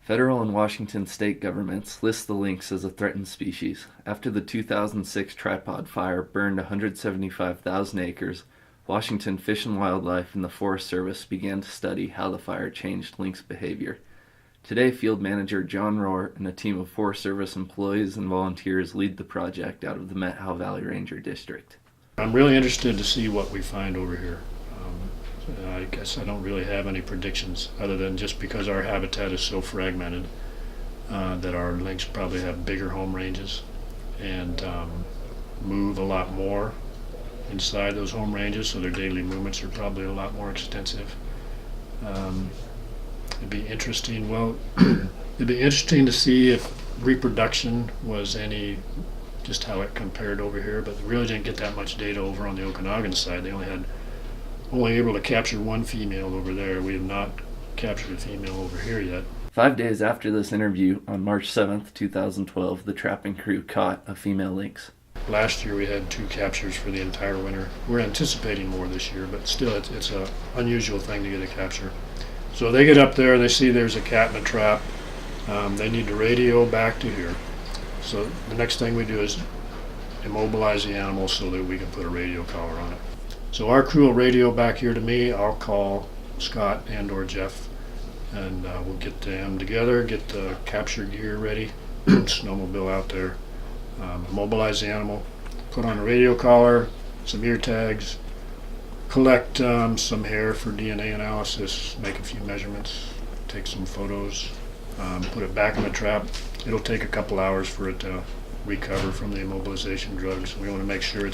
Federal and Washington state governments list the lynx as a threatened species. After the 2006 tripod fire burned 175,000 acres, Washington Fish and Wildlife and the Forest Service began to study how the fire changed lynx behavior. Today, Field Manager John Rohrer and a team of Forest Service employees and volunteers lead the project out of the Methow Valley Ranger District. I'm really interested to see what we find over here. I guess I don't really have any predictions other than just because our habitat is so fragmented that our lynx probably have bigger home ranges and move a lot more inside those home ranges, so their daily movements are probably a lot more extensive. It'd be interesting. Well, it'd be interesting to see if reproduction was just how it compared over here, but really didn't get that much data over on the Okanagan side. They only able to capture one female over there. We have not captured a female over here yet. 5 days after this interview, on March 7th, 2012, the trapping crew caught a female lynx. Last year we had 2 captures for the entire winter. We're anticipating more this year, but still it's an unusual thing to get a capture. So they get up there and they see there's a cat in a trap. They need to radio back to here. So the next thing we do is immobilize the animal so that we can put a radio collar on it. So our crew will radio back here to me. I'll call Scott and or Jeff, and we'll get them together, get the capture gear ready, snowmobile out there, immobilize the animal, put on a radio collar, some ear tags, collect some hair for DNA analysis, make a few measurements, take some photos, put it back in the trap. It'll take a couple hours for it to recover from the immobilization drugs. We want to make sure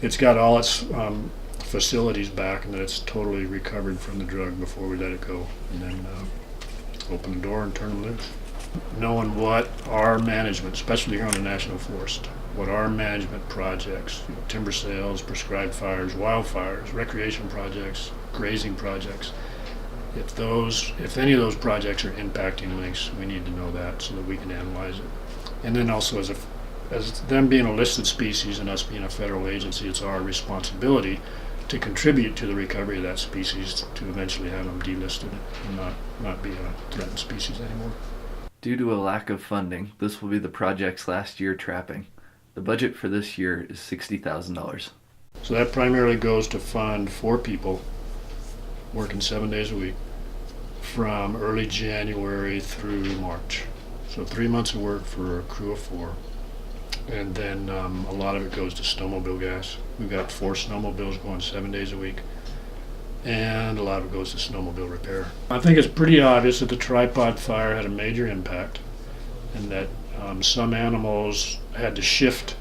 it's got all its facilities back and that it's totally recovered from the drug before we let it go, and then open the door and turn them loose. Knowing what our management, especially here on the National Forest, what our management projects, timber sales, prescribed fires, wildfires, recreation projects, grazing projects, if any of those projects are impacting lynx, we need to know that so that we can analyze it. And then also as them being a listed species and us being a federal agency, it's our responsibility to contribute to the recovery of that species to eventually have them delisted and not be a threatened species anymore. Due to a lack of funding, this will be the project's last year trapping. The budget for this year is $60,000. So that primarily goes to fund 4 people working 7 days a week from early January through March. So 3 months of work for a crew of 4. And then a lot of it goes to snowmobile gas. We've got 4 snowmobiles going 7 days a week, and a lot of it goes to snowmobile repair. I think it's pretty obvious that the tripod fire had a major impact, and that some animals had to shift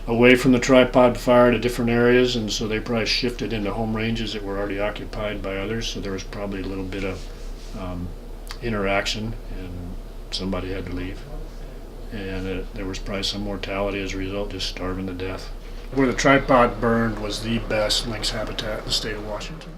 away from the tripod fire to different areas, and so they probably shifted into home ranges that were already occupied by others, so there was probably a little bit of interaction, and somebody had to leave. And there was probably some mortality as a result, just starving to death. Where the tripod burned was the best lynx habitat in the state of Washington.